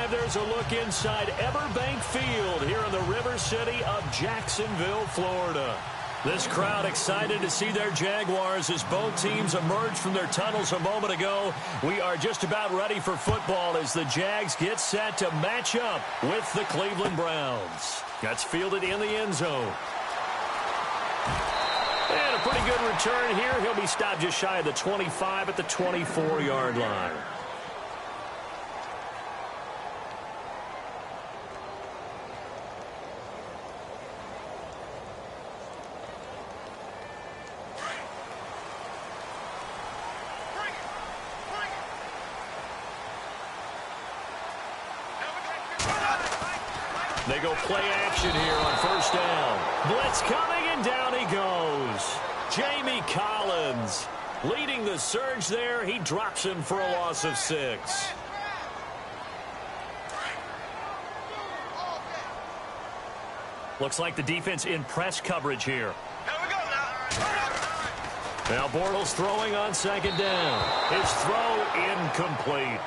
And there's a look inside Everbank Field here in the River City of Jacksonville, Florida. This crowd excited to see their Jaguars as both teams emerged from their tunnels a moment ago. We are just about ready for football as the Jags get set to match up with the Cleveland Browns. That's fielded in the end zone. And a pretty good return here. He'll be stopped just shy of the 25 at the 24-yard line. They go play action here on first down. Blitz coming, and down he goes. Jamie Collins leading the surge there. He drops him for a loss of 6. Looks like the defense in press coverage here. Now Bortles throwing on second down. His throw incomplete.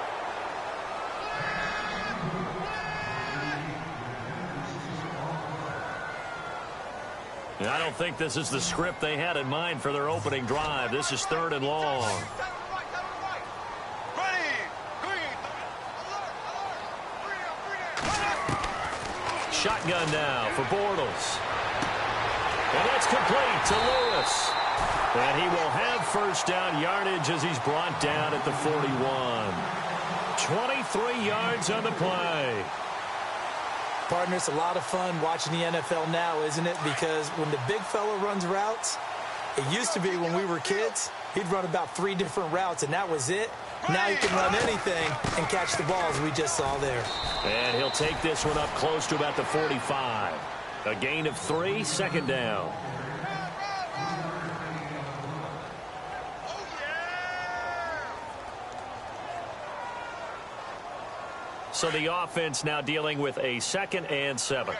I don't think this is the script they had in mind for their opening drive. This is 3rd and long. Shotgun now for Bortles. And that's complete to Lewis. And he will have first down yardage as he's brought down at the 41. 23 yards on the play. Partner, it's a lot of fun watching the NFL now, isn't it? Because when the big fella runs routes, it used to be when we were kids, he'd run about 3 different routes, and that was it. Now he can run anything and catch the balls we just saw there. And he'll take this one up close to about the 45. A gain of 3, second down. So the offense now dealing with a 2nd and 7.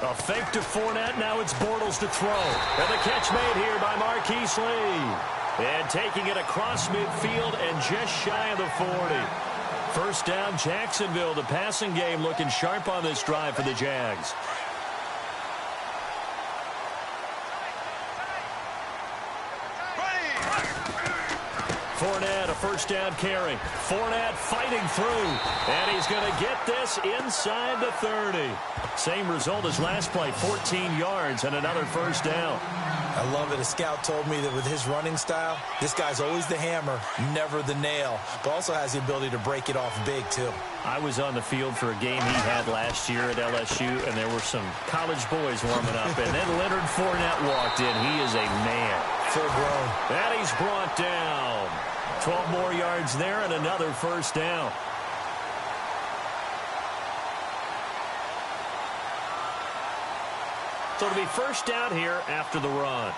A fake to Fournette. Now it's Bortles to throw. And the catch made here by Marquise Lee. And taking it across midfield and just shy of the 40. First down, Jacksonville. The passing game looking sharp on this drive for the Jags. Fournette, a first down carry. Fournette fighting through. And he's going to get this inside the 30. Same result as last play, 14 yards and another first down. I love it. A scout told me that with his running style, this guy's always the hammer, never the nail, but also has the ability to break it off big, too. I was on the field for a game he had last year at LSU, and there were some college boys warming up. And then Leonard Fournette walked in. He is a man. Full grown. And he's brought down. 12 more yards there and another first down. So it'll be first down here after the run.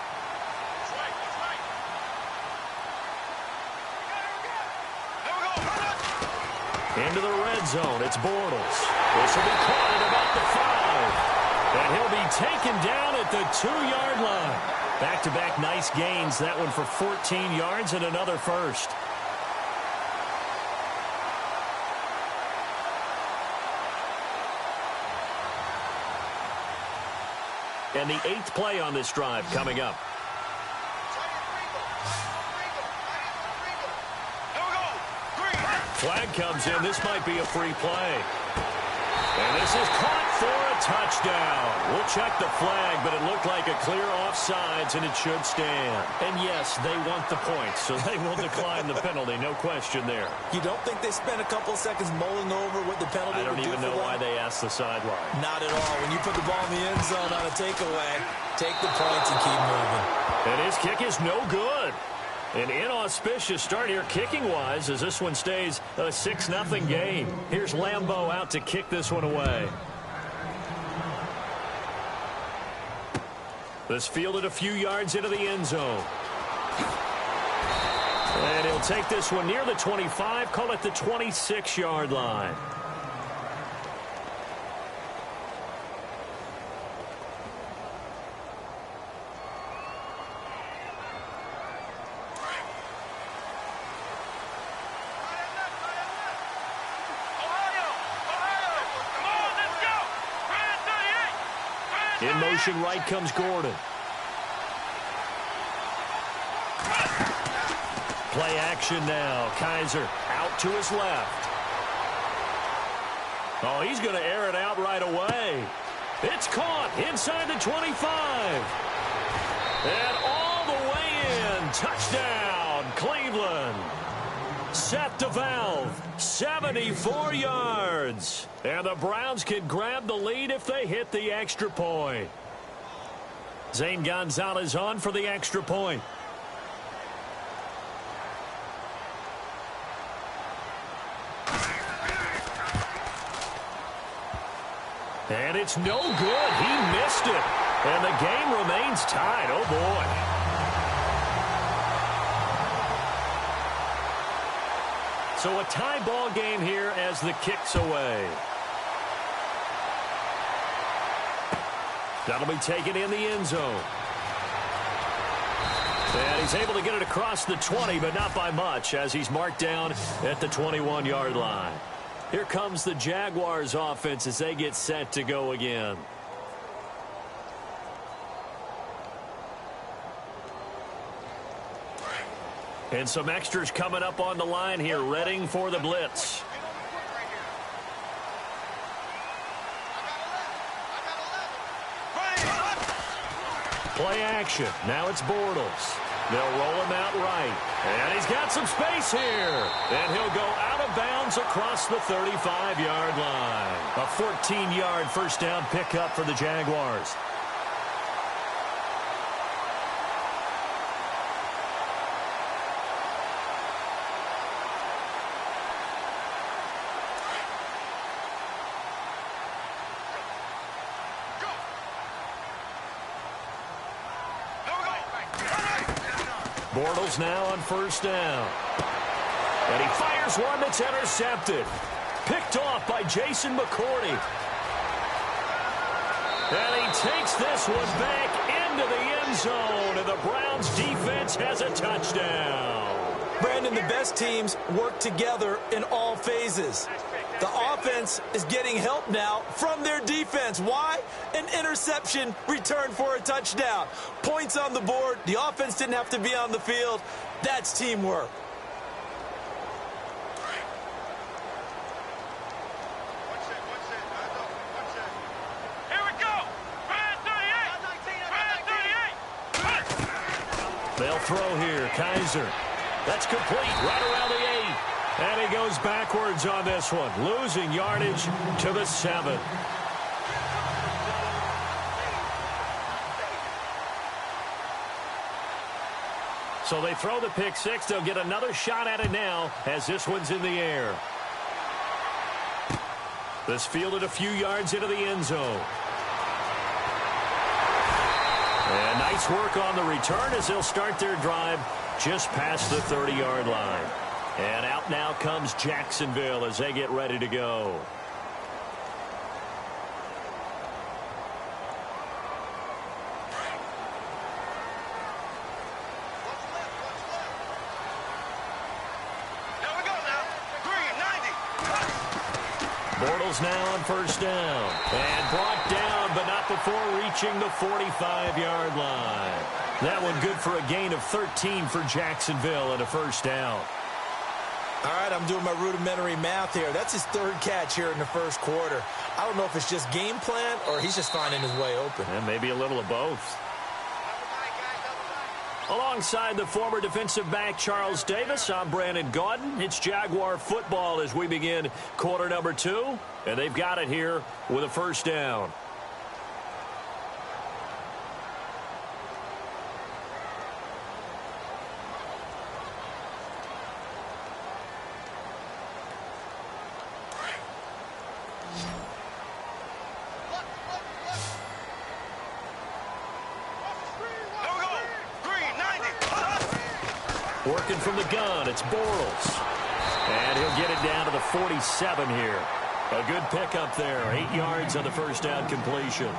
Into the red zone. It's Bortles. This will be caught at about the 5. And he'll be taken down at the 2-yard line. Back-to-back nice gains. That one for 14 yards and another first. And the 8th play on this drive coming up. Flag comes in. This might be a free play. And this is caught for a touchdown. We'll check the flag, but it looked like a clear offsides, and it should stand. And yes, they want the points, so they will decline the penalty. No question there. You don't think they spent a couple of seconds mulling over what the penalty would do? I don't even know why they asked the sideline. Not at all. When you put the ball in the end zone on a takeaway, take the points and keep moving. And his kick is no good. An inauspicious start here kicking-wise as this one stays a 6-0 game. Here's Lambeau out to kick this one away. This fielded a few yards into the end zone. And he'll take this one near the 25, call it the 26-yard line. In motion right comes Gordon. Play action now. Kaiser out to his left. Oh, he's going to air it out right away. It's caught inside the 25. And all the way in. Touchdown, Cleveland. Set the valve. 74 yards. And the Browns can grab the lead if they hit the extra point. Zane Gonzalez on for the extra point. And it's no good. He missed it. And the game remains tied. Oh, boy. So a tie ball game here as the kick's away. That'll be taken in the end zone. And he's able to get it across the 20, but not by much, as he's marked down at the 21-yard line. Here comes the Jaguars offense as they get set to go again. And some extras coming up on the line here, readying for the blitz. Play action. Now it's Bortles. They'll roll him out right. And he's got some space here. And he'll go out of bounds across the 35-yard line. A 14-yard first down pickup for the Jaguars. Bortles now on first down. And he fires one that's intercepted. Picked off by Jason McCourty. And he takes this one back into the end zone. And the Browns defense has a touchdown. Brandon, the best teams work together in all phases. The offense is getting help now from their defense. Why? An interception returned for a touchdown. Points on the board. The offense didn't have to be on the field. That's teamwork. Here we go. They'll throw here. Kaiser. That's complete right around the 8. And he goes backwards on this one, losing yardage to the 7. So they throw the pick 6. They'll get another shot at it now as this one's in the air. This fielded a few yards into the end zone. And nice work on the return as they'll start their drive just past the 30-yard line. And out now comes Jacksonville as they get ready to go. Bortles now on first down. And brought down, but not before reaching the 45-yard line. That one good for a gain of 13 for Jacksonville and a first down. All right, I'm doing my rudimentary math here. That's his third catch here in the first quarter. I don't know if it's just game plan or he's just finding his way open. And maybe a little of both. Alongside the former defensive back Charles Davis, I'm Brandon Gaudin. It's Jaguar football as we begin quarter number 2. And they've got it here with a first down. Working from the gun, it's Bortles. And he'll get it down to the 47 here. A good pickup there. 8 yards on the first down completion.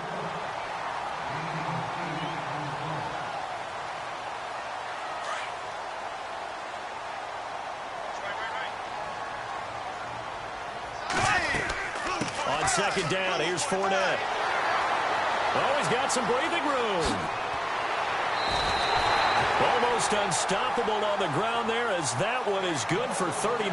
On second down, here's Fournette. Oh, he's got some breathing room. Almost unstoppable on the ground there, as that one is good for 39.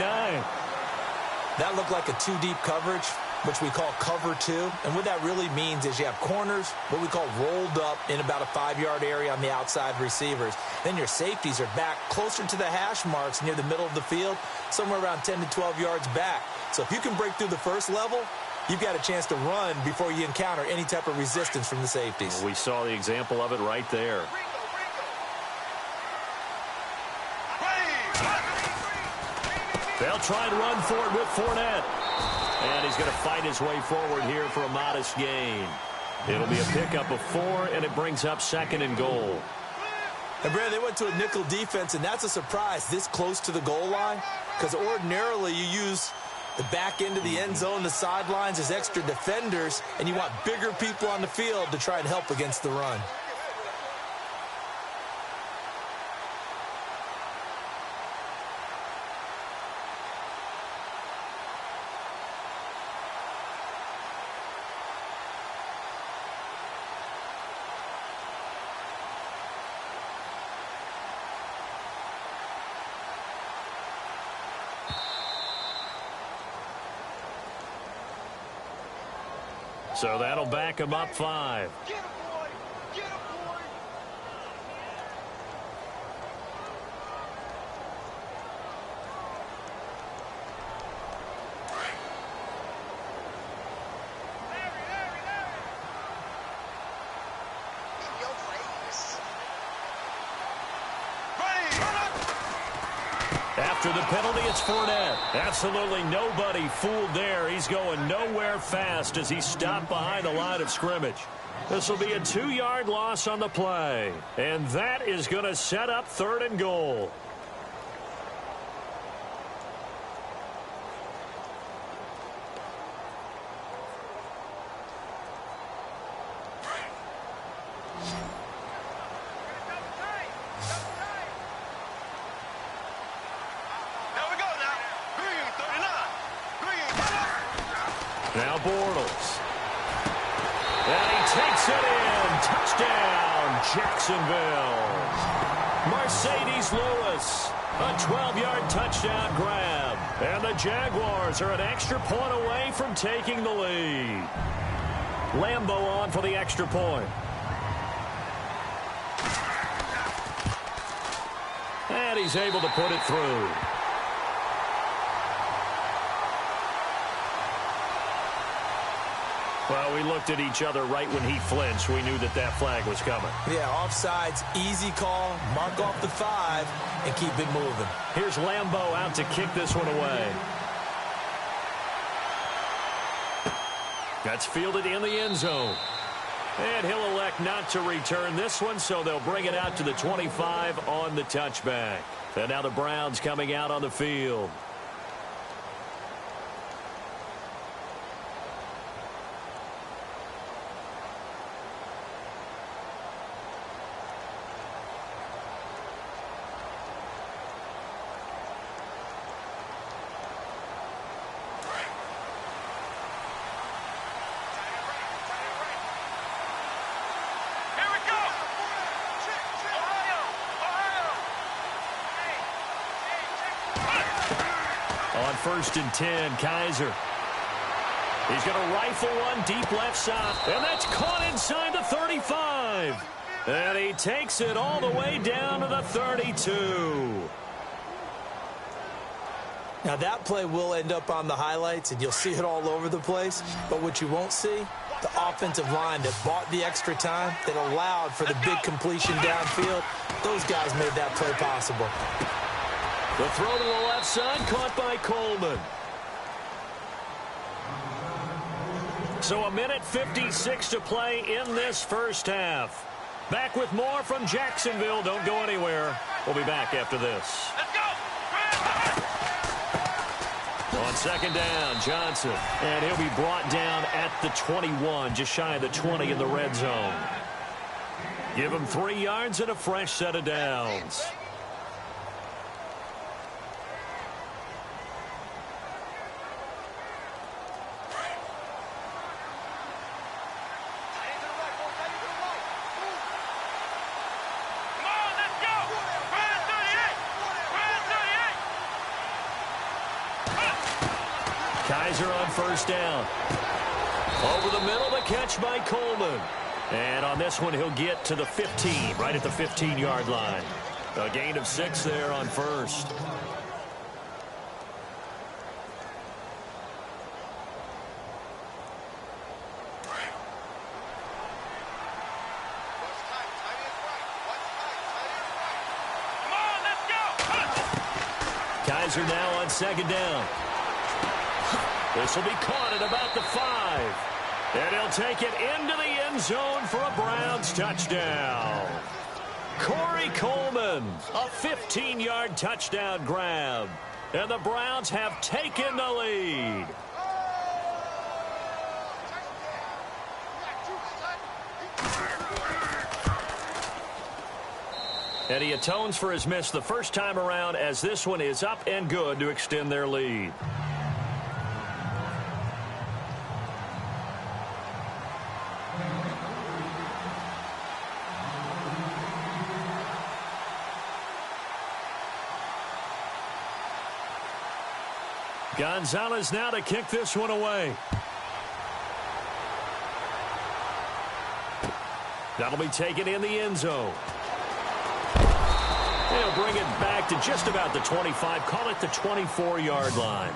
That looked like a two-deep coverage, which we call cover two. And what that really means is you have corners, what we call rolled up in about a 5-yard area on the outside receivers. Then your safeties are back closer to the hash marks near the middle of the field, somewhere around 10 to 12 yards back. So if you can break through the first level, you've got a chance to run before you encounter any type of resistance from the safeties. Well, we saw the example of it right there. They'll try and run for it with Fournette. And he's going to fight his way forward here for a modest gain. It'll be a pickup of 4, and it brings up 2nd and goal. And, Brad, they went to a nickel defense, and that's a surprise this close to the goal line, because ordinarily you use the back end of the end zone, the sidelines as extra defenders, and you want bigger people on the field to try and help against the run. So that'll back him up 5. Get him, boy! Get him, boy! In your face. After the penalty, it's Fournette. Absolutely nobody fooled there. He's going nowhere fast as he stopped behind the line of scrimmage. This will be a 2-yard loss on the play. And that is going to set up 3rd and goal. Now Bortles. And he takes it in. Touchdown, Jacksonville. Mercedes Lewis. A 12-yard touchdown grab. And the Jaguars are an extra point away from taking the lead. Lambeau on for the extra point. And he's able to put it through. Well, we looked at each other right when he flinched. We knew that that flag was coming. Yeah, offsides, easy call, mark off the 5, and keep it moving. Here's Lambeau out to kick this one away. That's fielded in the end zone. And he'll elect not to return this one, so they'll bring it out to the 25 on the touchback. And now the Browns coming out on the field. On 1st and 10, Kaiser. He's going to rifle one deep left side. And that's caught inside the 35. And he takes it all the way down to the 32. Now, that play will end up on the highlights, and you'll see it all over the place. But what you won't see, the offensive line that bought the extra time, that allowed for the big completion downfield, those guys made that play possible. The throw to the left side, caught by Coleman. So 1:56 to play in this first half. Back with more from Jacksonville. Don't go anywhere. We'll be back after this. Let's go! On 2nd down, Johnson. And he'll be brought down at the 21, just shy of the 20 in the red zone. Give him 3 yards and a fresh set of downs. Kaiser on first down. Over the middle, the catch by Coleman. And on this one, he'll get to the 15, right at the 15-yard line. A gain of 6 there on first. Kaiser now on second down. This will be caught at about the 5. And he'll take it into the end zone for a Browns touchdown. Corey Coleman, a 15-yard touchdown grab. And the Browns have taken the lead. And he atones for his miss the first time around, as this one is up and good to extend their lead. Gonzalez now to kick this one away. That'll be taken in the end zone. They'll bring it back to just about the 25, call it the 24-yard line.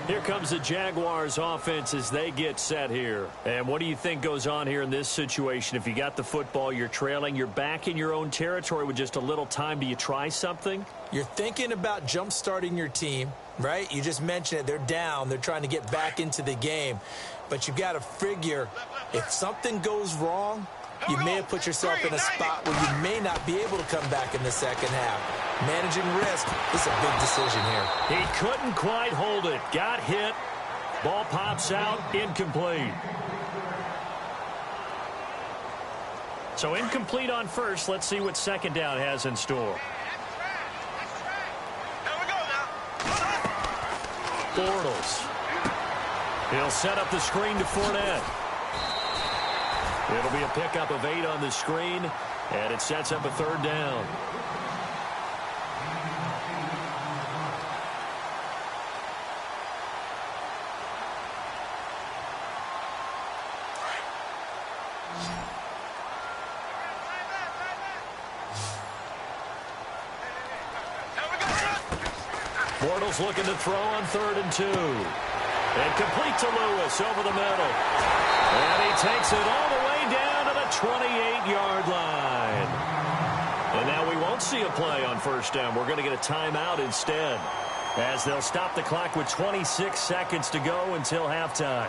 Here comes the Jaguars offense as they get set here. And what do you think goes on here in this situation? If you got the football, you're trailing, you're back in your own territory with just a little time. Do you try something? You're thinking about jump-starting your team, right? You just mentioned it. They're down. They're trying to get back into the game. But you've got to figure if something goes wrong, you may have put yourself in a spot where you may not be able to come back in the second half. Managing risk is a big decision here. He couldn't quite hold it. Got hit. Ball pops out. Incomplete. So incomplete on first. Let's see what second down has in store. Bortles. He'll set up the screen to Fournette. It'll be a pickup of 8 on the screen, and it sets up a third down. Bortles looking to throw on 3rd and 2. And complete to Lewis over the middle. And he takes it all the way down to the 28-yard line. And now we won't see a play on first down. We're going to get a timeout instead, as they'll stop the clock with 26 seconds to go until halftime.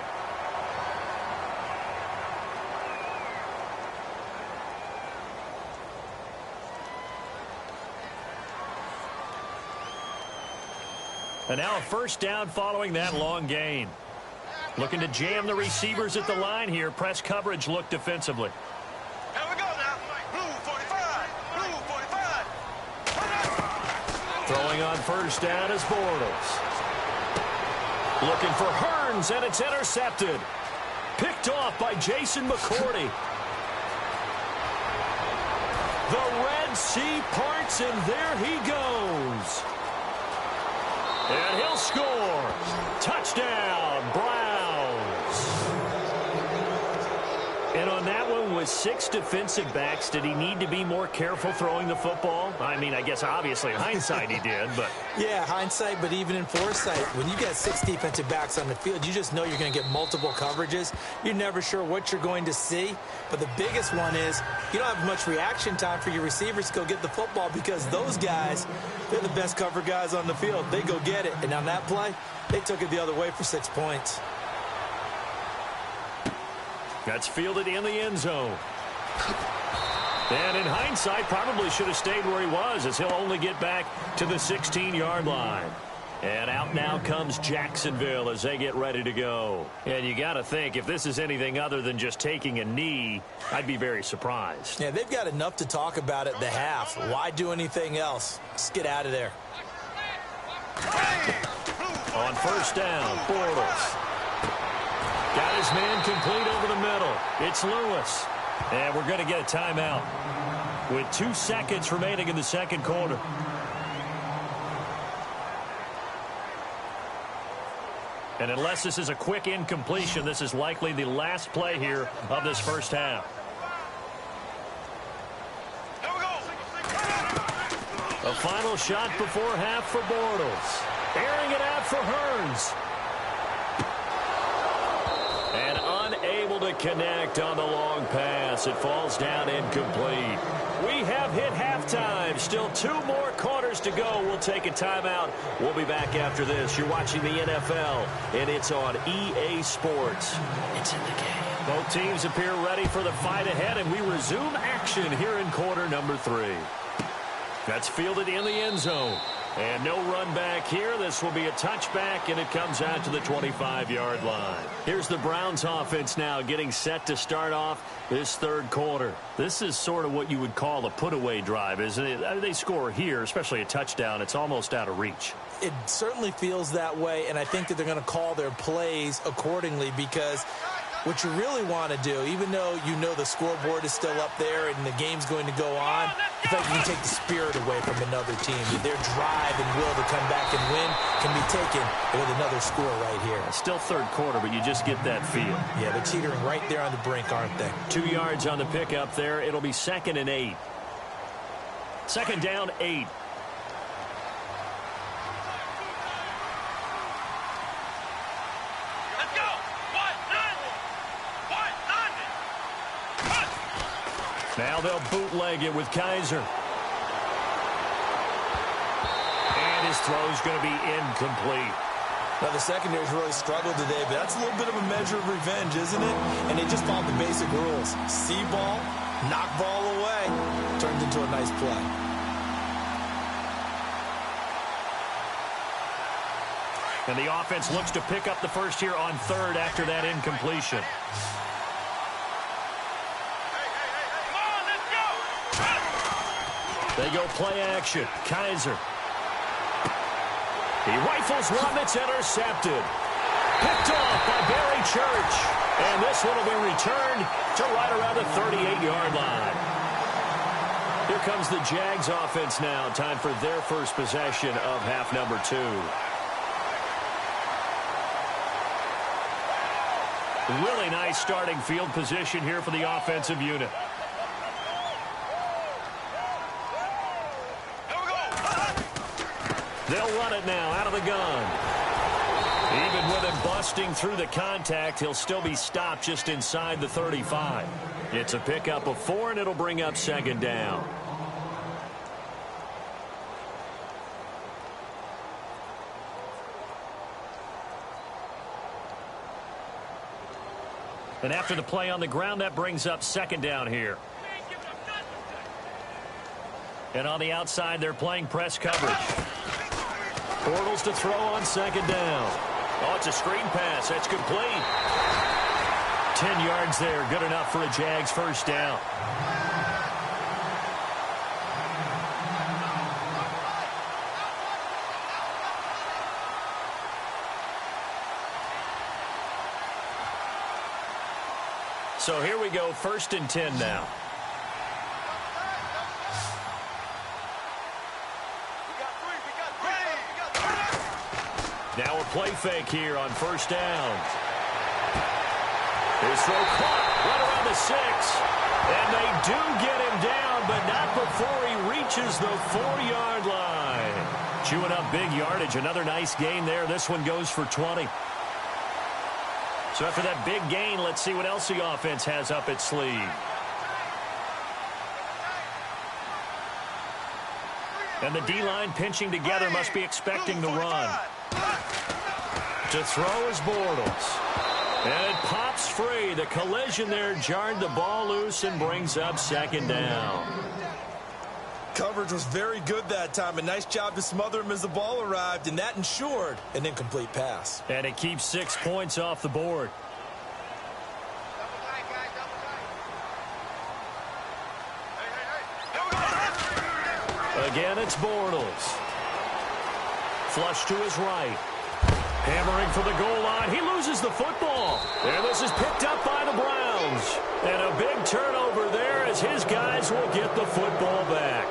And now a first down following that long gain. Looking to jam the receivers at the line here. Press coverage look defensively. Here we go now. Blue 45. Blue 45. Throwing on first down is Bortles. Looking for Hearns, and it's intercepted. Picked off by Jason McCourty. The Red Sea parts, and there he goes. And he'll score. Touchdown, Browns. And on that one, with 6 defensive backs, did he need to be more careful throwing the football? I mean, I guess obviously in hindsight he did, but... Yeah, hindsight, but even in foresight, when you got 6 defensive backs on the field, you just know you're going to get multiple coverages. You're never sure what you're going to see. But the biggest one is you don't have much reaction time for your receivers to go get the football, because those guys, they're the best cover guys on the field. They go get it. And on that play, they took it the other way for 6 points. That's fielded in the end zone. And in hindsight, probably should have stayed where he was, as he'll only get back to the 16-yard line. And out now comes Jacksonville as they get ready to go. And you got to think, if this is anything other than just taking a knee, I'd be very surprised. Yeah, they've got enough to talk about at the half. Why do anything else? Let's get out of there. On first down, Bortles. Got his man complete over the middle. It's Lewis. And we're going to get a timeout with 2 seconds remaining in the second quarter. And unless this is a quick incompletion, this is likely the last play here of this first half. A final shot before half for Bortles. Airing it out for Hearns. And unable to connect on the long pass. It falls down incomplete. We have hit halftime. Still 2 more quarters to go. We'll take a timeout. We'll be back after this. You're watching the NFL, and it's on EA Sports. It's in the game. Both teams appear ready for the fight ahead, and we resume action here in quarter number 3. That's fielded in the end zone. And no run back here. This will be a touchback, and it comes out to the 25-yard line. Here's the Browns offense now getting set to start off this third quarter. This is sort of what you would call a put-away drive, isn't it? They score here, especially a touchdown. It's almost out of reach. It certainly feels that way, and I think that they're going to call their plays accordingly because what you really want to do, even though you know the scoreboard is still up there and the game's going to go on, I think you can take the spirit away from another team. Their drive and will to come back and win can be taken with another score right here. Still third quarter, but you just get that feel. Yeah, they're teetering right there on the brink, aren't they? 2 yards on the pickup there. It'll be 2nd and 8. 2nd down, 8. Now they'll bootleg it with Kaiser. And his throw's going to be incomplete. Now, the secondary's really struggled today, but that's a little bit of a measure of revenge, isn't it? And they just followed the basic rules. See ball, knock ball away. Turns into a nice play. And the offense looks to pick up the first here on 3rd after that incompletion. They go play action. Kaiser. He rifles one that's intercepted. Picked off by Barry Church. And this one will be returned to right around the 38-yard line. Here comes the Jags offense now. Time for their first possession of half number 2. Really nice starting field position here for the offensive unit. They'll run it now out of the gun. Even with him busting through the contact, he'll still be stopped just inside the 35. It's a pickup of 4, and it'll bring up 2nd down. And after the play on the ground, that brings up 2nd down here. And on the outside, they're playing press coverage. Bortles to throw on 2nd down. Oh, it's a screen pass. That's complete. 10 yards there. Good enough for a Jags first down. So here we go, 1st and 10 now. Now a play fake here on 1st down. His throw caught right around the 6. And they do get him down, but not before he reaches the 4-yard line. Chewing up big yardage. Another nice gain there. This one goes for 20. So after that big gain, let's see what else the offense has up its sleeve. And the D-line pinching together must be expecting the run. To throw is Bortles. And it pops free. The collision there jarred the ball loose and brings up 2nd down. Coverage was very good that time. A nice job to smother him as the ball arrived, and that ensured an incomplete pass. And it keeps 6 points off the board. Again, it's Bortles. Flush to his right. Hammering for the goal line. He loses the football. And this is picked up by the Browns. And a big turnover there as his guys will get the football back.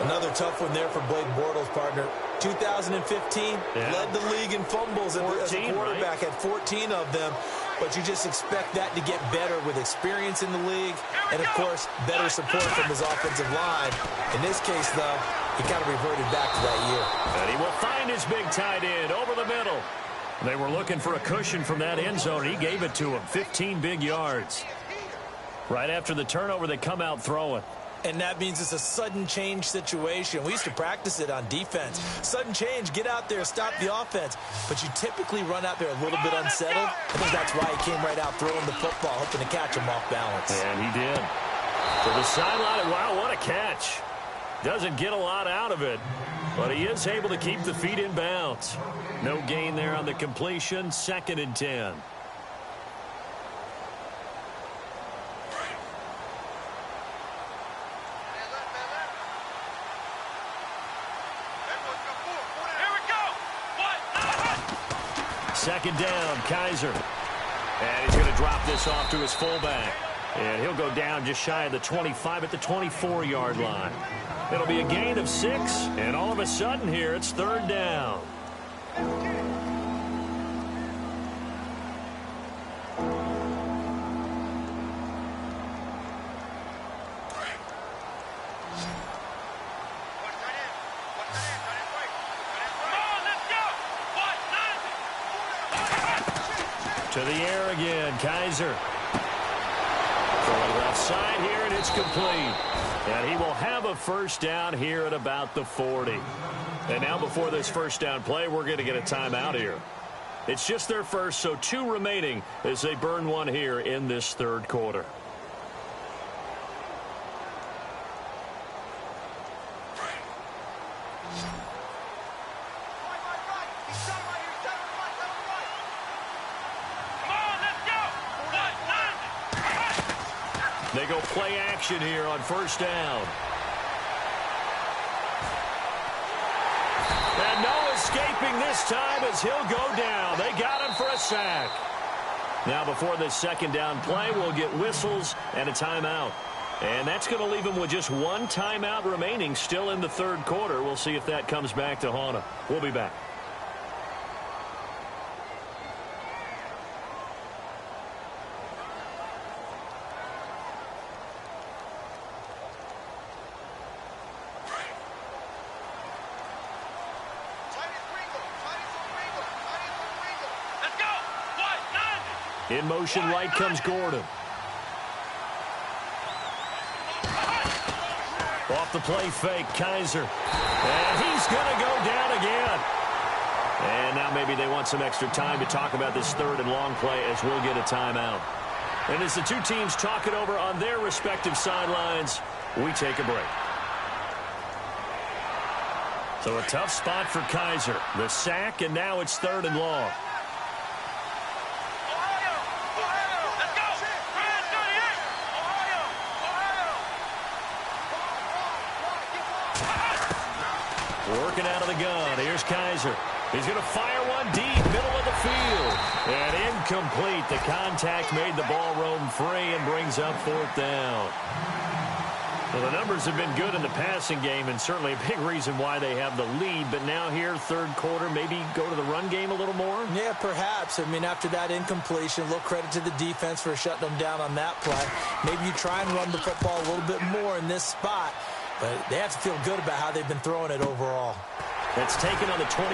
Another tough one there for Blake Bortles, partner. 2015, led the league in fumbles as a quarterback, right? had 14 of them. But you just expect that to get better with experience in the league and, of course, better support from his offensive line. In this case, though, he kind of reverted back to that year. And he will find his big tight end over the middle. They were looking for a cushion from that end zone. He gave it to him, 15 big yards. Right after the turnover, they come out throwing. And that means it's a sudden change situation. We used to practice it on defense. Sudden change, get out there, stop the offense. But you typically run out there a little bit unsettled. I think that's why he came right out throwing the football, hoping to catch him off balance. And he did. To the sideline, wow, what a catch. Doesn't get a lot out of it, but he is able to keep the feet in bounds. No gain there on the completion, 2nd and 10. Second down, Kaiser. And he's going to drop this off to his fullback. And he'll go down just shy of the 25 at the 24-yard line. It'll be a gain of 6, and all of a sudden here it's 3rd down. To the air again, Kaiser. Throwing left side here, and it's complete. And he will have a first down here at about the 40. And now before this first down play, we're going to get a timeout here. It's just their first, so 2 remaining as they burn one here in this 3rd quarter. They go play action here on first down. And no escaping this time as he'll go down. They got him for a sack. Now before this second down play, we'll get whistles and a timeout. And that's going to leave him with just 1 timeout remaining still in the 3rd quarter. We'll see if that comes back to haunt him. We'll be back. In motion, right comes Gordon. Off the play fake, Kaiser. And he's going to go down again. And now maybe they want some extra time to talk about this 3rd and long play as we'll get a timeout. And as the 2 teams talk it over on their respective sidelines, we take a break. So a tough spot for Kaiser. The sack, and now it's 3rd and long. Working out of the gun. Here's Kaiser. He's going to fire one deep, middle of the field. And incomplete. The contact made the ball roam free and brings up 4th down. Well, the numbers have been good in the passing game and certainly a big reason why they have the lead. But now here, 3rd quarter, maybe go to the run game a little more? Yeah, perhaps. I mean, after that incompletion, a little credit to the defense for shutting them down on that play. Maybe you try and run the football a little bit more in this spot. But they have to feel good about how they've been throwing it overall. That's taken on the 25.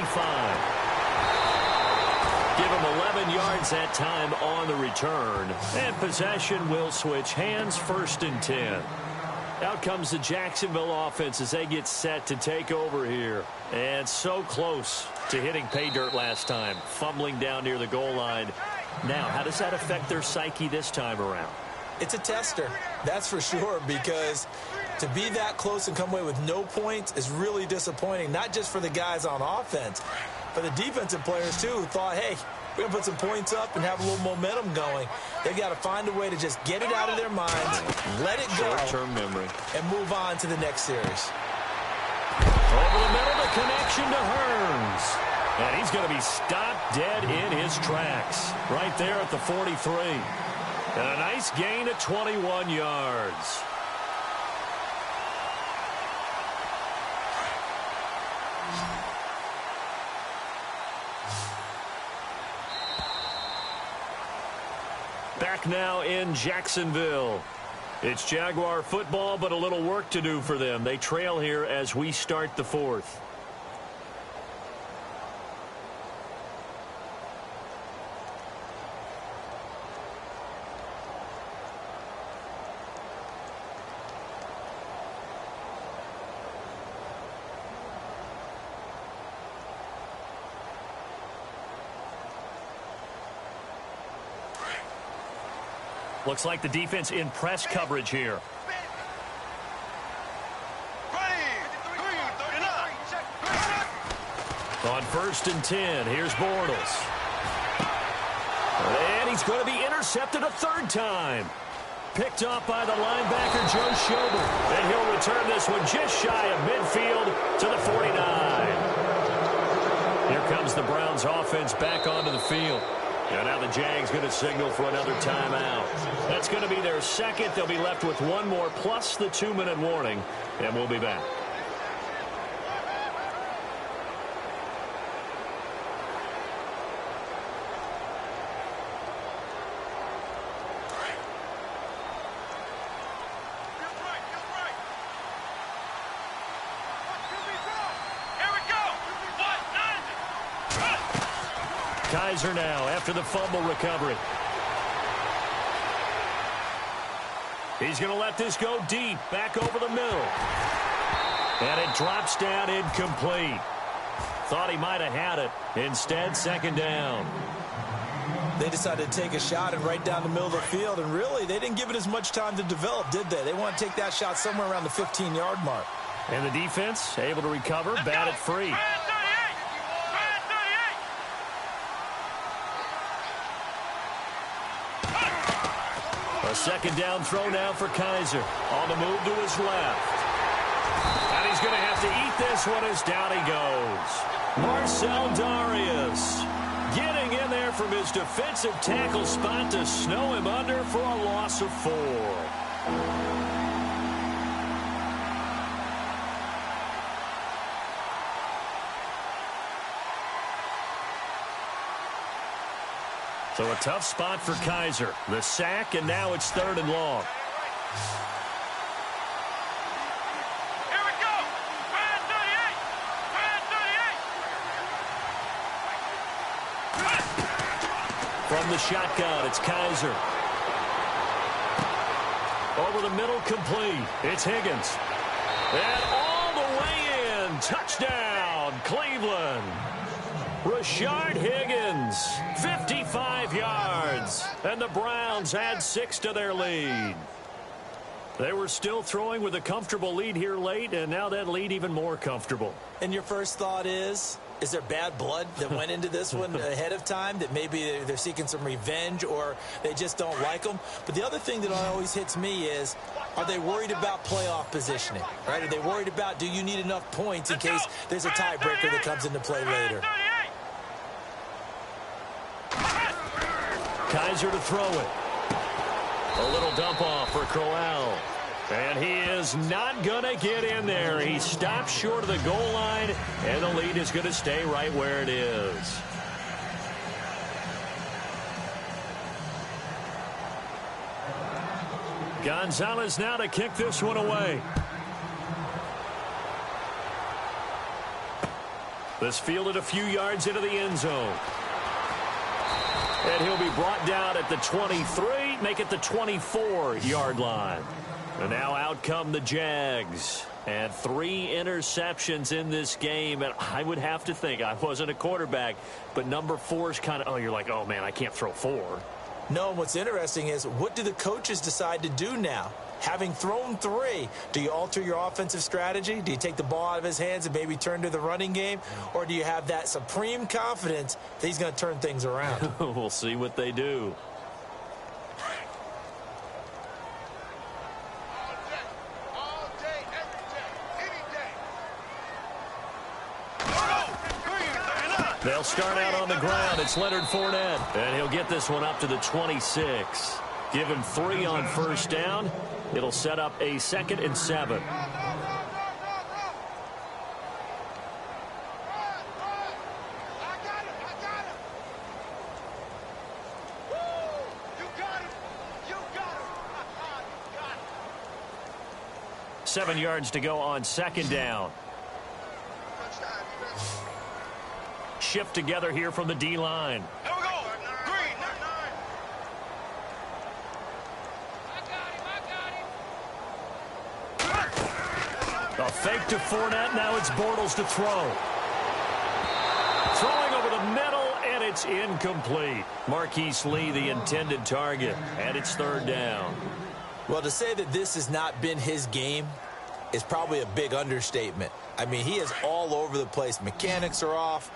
Give him 11 yards that time on the return. And possession will switch hands, 1st and 10. Out comes the Jacksonville offense as they get set to take over here. And so close to hitting pay dirt last time. Fumbling down near the goal line. Now, how does that affect their psyche this time around? It's a tester, that's for sure, because to be that close and come away with no points is really disappointing, not just for the guys on offense, but the defensive players, too, who thought, hey, we're going to put some points up and have a little momentum going. They've got to find a way to just get it out of their minds, let it go, short-term memory, and move on to the next series. Over the middle, the connection to Hearns. And he's going to be stopped dead in his tracks right there at the 43. And a nice gain of 21 yards. back now in Jacksonville. It's Jaguar football, but a little work to do for them. They trail here as we start the fourth. Looks like the defense in press coverage here. On 1st and 10, here's Bortles. And he's going to be intercepted a third time. Picked off by the linebacker, Joe Schobert. And he'll return this one just shy of midfield to the 49. Here comes the Browns offense back onto the field. And now the Jags going to signal for another timeout. That's going to be their second. They'll be left with one more plus the 2-minute warning. And we'll be back. Kaiser now after the fumble recovery. He's going to let this go deep, back over the middle. And it drops down incomplete. Thought he might have had it. Instead, second down. They decided to take a shot and right down the middle of the field, and really, they didn't give it as much time to develop, did they? They want to take that shot somewhere around the 15-yard mark. And the defense able to recover, batted free. A second down throw now for Kaiser. On the move to his left. And he's going to have to eat this one as down he goes. Marcel Darius getting in there from his defensive tackle spot to snow him under for a loss of 4. So a tough spot for Kaiser. The sack, and now it's 3rd and long. Here we go. Man 38. From the shotgun, it's Kaiser. Over the middle, complete. It's Higgins. And all the way in. Touchdown, Cleveland. Rashard Higgins, 55 yards, and the Browns add 6 to their lead. They were still throwing with a comfortable lead here late, and now that lead even more comfortable. And your first thought is there bad blood that went into this one ahead of time, that maybe they're seeking some revenge or they just don't like them? But the other thing that always hits me is, are they worried about playoff positioning, right? Are they worried about, do you need enough points in case there's a tiebreaker that comes into play later? Kaiser to throw it. A little dump off for Crowell. And he is not going to get in there. He stops short of the goal line, and the lead is going to stay right where it is. Gonzalez now to kick this one away. This fielded a few yards into the end zone. And he'll be brought down at the 23, make it the 24-yard line. And now out come the Jags. And 3 interceptions in this game. And I would have to think, I wasn't a quarterback, but number 4 is kind of, oh, you're like, oh, man, I can't throw 4. No, what's interesting is, what do the coaches decide to do now? Having thrown 3, do you alter your offensive strategy? Do you take the ball out of his hands and maybe turn to the running game? Or do you have that supreme confidence that he's going to turn things around? We'll see what they do. All day, every day, any day. They'll start out on the ground. It's Leonard Fournette. And he'll get this one up to the 26. Give him 3 on first down. It'll set up a 2nd and 7. 7 yards to go on second down. Shift together here from the D-line. Here we go. Green. A fake to Fournette. Now it's Bortles to throw. Throwing over the middle, and it's incomplete. Marquise Lee, the intended target, and it's third down. Well, to say that this has not been his game is probably a big understatement. I mean, he is all over the place. Mechanics are off,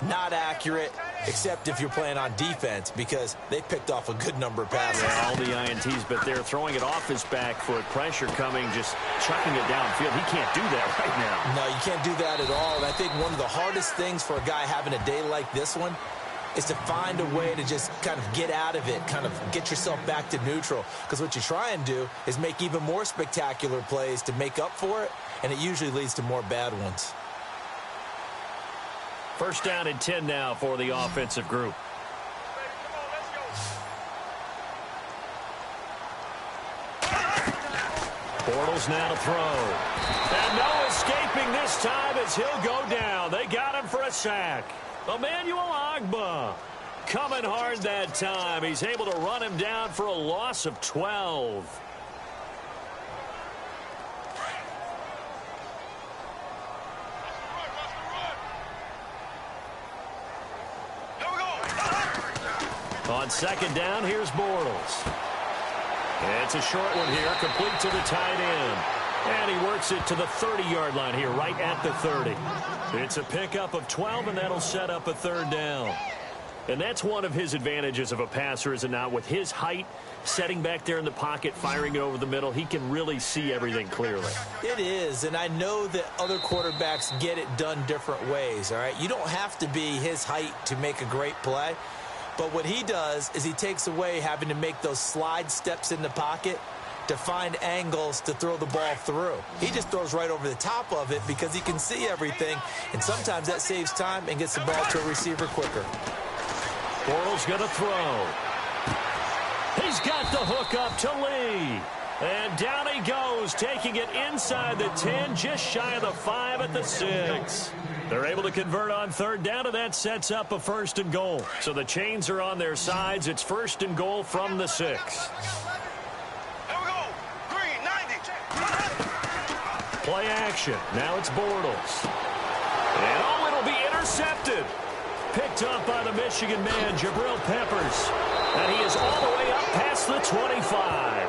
not accurate, except if you're playing on defense, because they picked off a good number of passes. Yeah, all the INTs, but they're throwing it off his back foot. Pressure coming, just chucking it downfield. He can't do that right now. No, you can't do that at all. And I think one of the hardest things for a guy having a day like this one is to find a way to just kind of get out of it, kind of get yourself back to neutral. Because what you try and do is make even more spectacular plays to make up for it, and it usually leads to more bad ones. First down and 10 now for the offensive group. Bortles now to throw. And no escaping this time as he'll go down. They got him for a sack. Emmanuel Ogbah coming hard that time. He's able to run him down for a loss of 12. On second down, here's Bortles. It's a short one here, complete to the tight end. And he works it to the 30-yard line here, right at the 30. It's a pickup of 12, and that'll set up a third down. And that's one of his advantages of a passer, is it not? With his height, setting back there in the pocket, firing it over the middle, he can really see everything clearly. It is, and I know that other quarterbacks get it done different ways, all right? You don't have to be his height to make a great play. But what he does is he takes away having to make those slide steps in the pocket to find angles to throw the ball through. He just throws right over the top of it because he can see everything, and sometimes that saves time and gets the ball to a receiver quicker. Bortles going to throw. He's got the hook up to Lee. And down he goes, taking it inside the 10, just shy of the 5 at the 6. They're able to convert on third down, and that sets up a first and goal. So the chains are on their sides. It's first and goal from the 6. Here we go. Green, 90. Play action. Now it's Bortles. And oh, it'll be intercepted. Picked up by the Michigan man, Jabril Peppers. And he is all the way up past the 25.